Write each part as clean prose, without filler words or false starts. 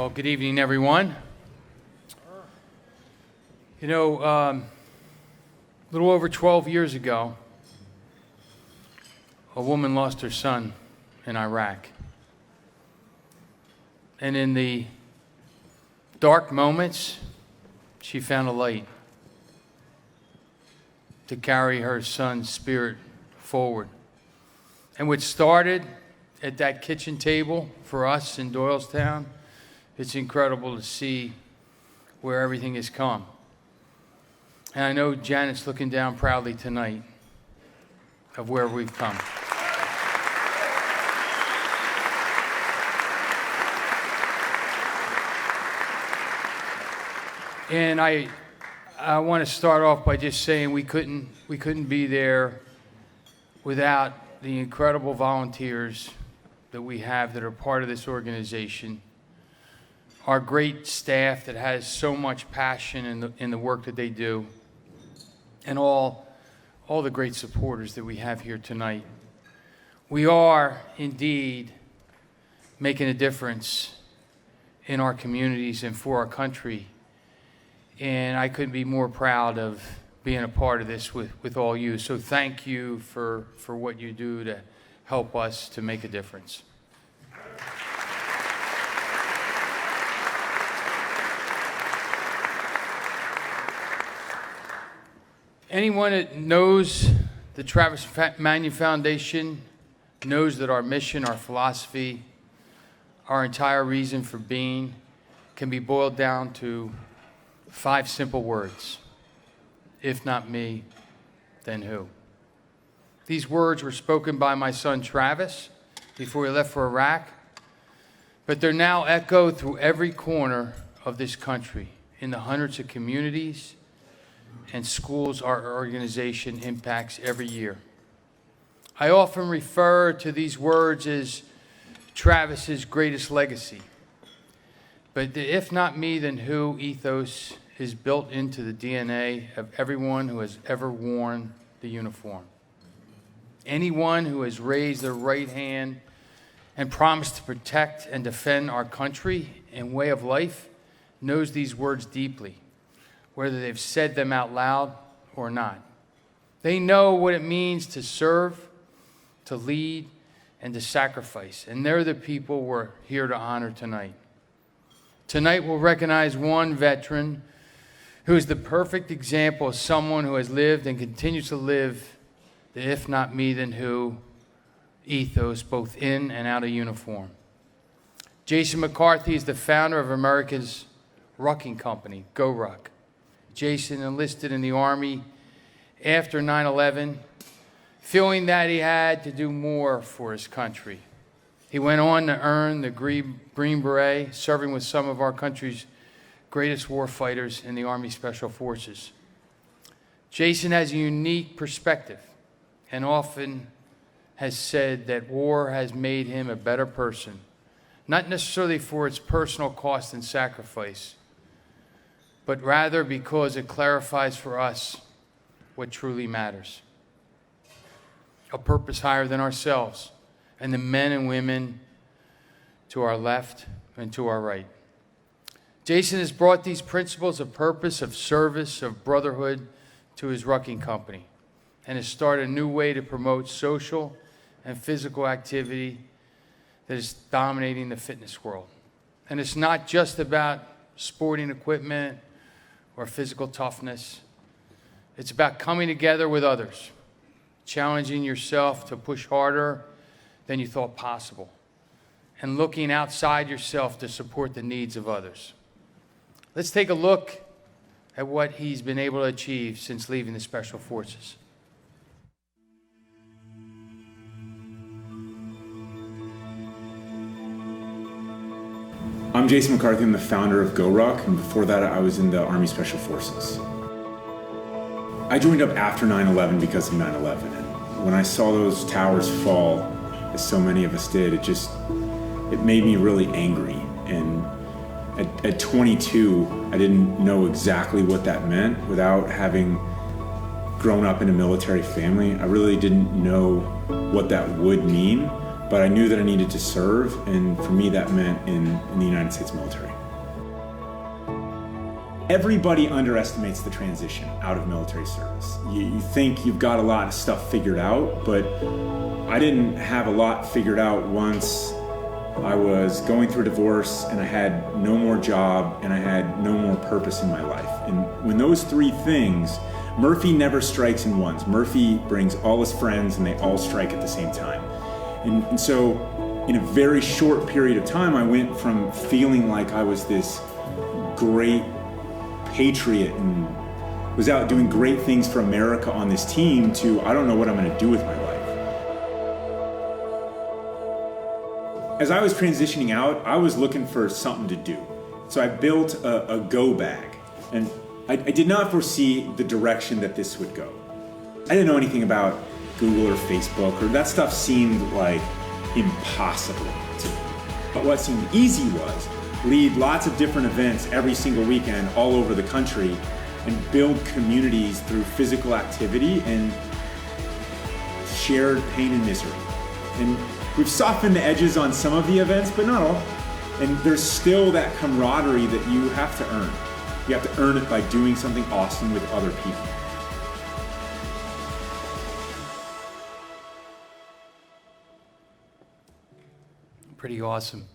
Well, good evening, everyone. You know, a little over 12 years ago, a woman lost her son in Iraq. And in the dark moments, she found a light to carry her son's spirit forward. And what started at that kitchen table for us in Doylestown, it's incredible to see where everything has come. And I know Janet's looking down proudly tonight of where we've come. And I want to start off by just saying we couldn't be there without the incredible volunteers that we have that are part of this organization, our great staff that has so much passion in the work that they do, and all the great supporters that we have here tonight. We are indeed making a difference in our communities and for our country. And I couldn't be more proud of being a part of this with all you. So thank you for what you do to help us to make a difference. Anyone that knows the Travis Manion Foundation knows that our mission, our philosophy, our entire reason for being can be boiled down to 5 simple words. If not me, then who? These words were spoken by my son Travis before he left for Iraq, but they're now echoed through every corner of this country in the hundreds of communities and schools our organization impacts every year. I often refer to these words as Travis's greatest legacy. But the if not me, then who ethos is built into the DNA of everyone who has ever worn the uniform. Anyone who has raised their right hand and promised to protect and defend our country and way of life knows these words deeply, whether they've said them out loud or not. They know what it means to serve, to lead, and to sacrifice. And they're the people we're here to honor tonight. Tonight we'll recognize one veteran who is the perfect example of someone who has lived and continues to live the if not me then who ethos both in and out of uniform. Jason McCarthy is the founder of America's rucking company, Go Ruck. Jason enlisted in the Army after 9/11, feeling that he had to do more for his country. He went on to earn the Green Beret, serving with some of our country's greatest war fighters in the Army Special Forces. Jason has a unique perspective and often has said that war has made him a better person, not necessarily for its personal cost and sacrifice, but rather because it clarifies for us what truly matters. A purpose higher than ourselves and the men and women to our left and to our right. Jason has brought these principles of purpose, of service, of brotherhood to his rucking company and has started a new way to promote social and physical activity that is dominating the fitness world. And it's not just about sporting equipment or physical toughness. It's about coming together with others, challenging yourself to push harder than you thought possible, and looking outside yourself to support the needs of others. Let's take a look at what he's been able to achieve since leaving the Special Forces. I'm Jason McCarthy. I'm the founder of Go Ruck, and before that I was in the Army Special Forces. I joined up after 9/11 because of 9/11, and when I saw those towers fall, as so many of us did, it made me really angry. And at 22, I didn't know exactly what that meant. Without having grown up in a military family, I really didn't know what that would mean. but I knew that I needed to serve, and for me that meant in the United States military. Everybody underestimates the transition out of military service. You think you've got a lot of stuff figured out, but I didn't have a lot figured out once I was going through a divorce and I had no more job and I had no more purpose in my life. And when those three things, Murphy never strikes in ones. Murphy brings all his friends and they all strike at the same time. And so in a very short period of time, I went from feeling like I was this great patriot and was out doing great things for America on this team to, I don't know what I'm going to do with my life. As I was transitioning out, I was looking for something to do. So I built a go bag, and I did not foresee the direction that this would go. I didn't know anything about Google or Facebook, or that stuff seemed like impossible to me. But what seemed easy was lead lots of different events every single weekend all over the country and build communities through physical activity and shared pain and misery. And we've softened the edges on some of the events, but not all. And there's still that camaraderie that you have to earn. You have to earn it by doing something awesome with other people. Pretty awesome.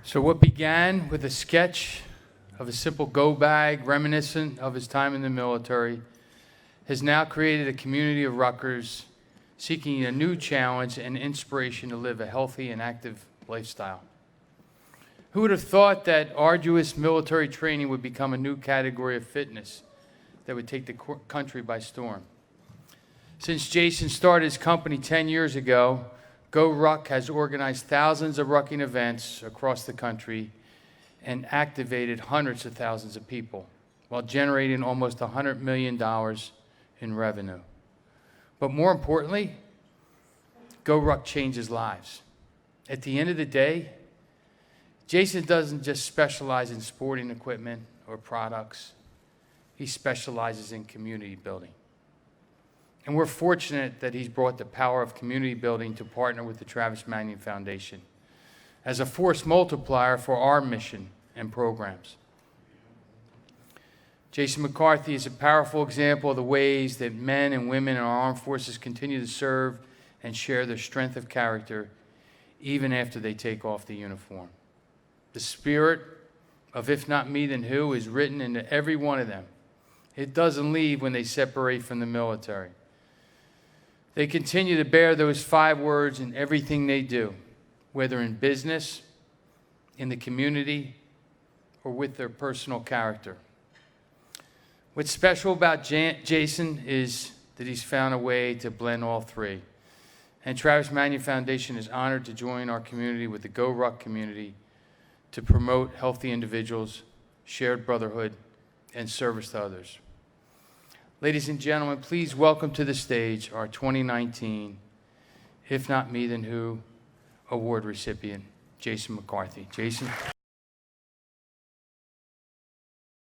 So what began with a sketch of a simple go bag reminiscent of his time in the military has now created a community of ruckers seeking a new challenge and inspiration to live a healthy and active lifestyle. Who would have thought that arduous military training would become a new category of fitness that would take the country by storm? Since Jason started his company 10 years ago, Go Ruck has organized thousands of rucking events across the country and activated hundreds of thousands of people while generating almost $100 million in revenue. But more importantly, Go Ruck changes lives. At the end of the day, Jason doesn't just specialize in sporting equipment or products. He specializes in community building. And we're fortunate that he's brought the power of community building to partner with the Travis Manion Foundation as a force multiplier for our mission and programs. Jason McCarthy is a powerful example of the ways that men and women in our armed forces continue to serve and share their strength of character even after they take off the uniform. The spirit of "if not me, then who" is written into every one of them. It doesn't leave when they separate from the military. They continue to bear those 5 words in everything they do, whether in business, in the community, or with their personal character. What's special about Jason is that he's found a way to blend all three. And Travis Manion Foundation is honored to join our community with the Go Ruck community to promote healthy individuals, shared brotherhood, and service to others. Ladies and gentlemen, please welcome to the stage our 2019 "If Not Me, Then Who" award recipient, Jason McCarthy. Jason.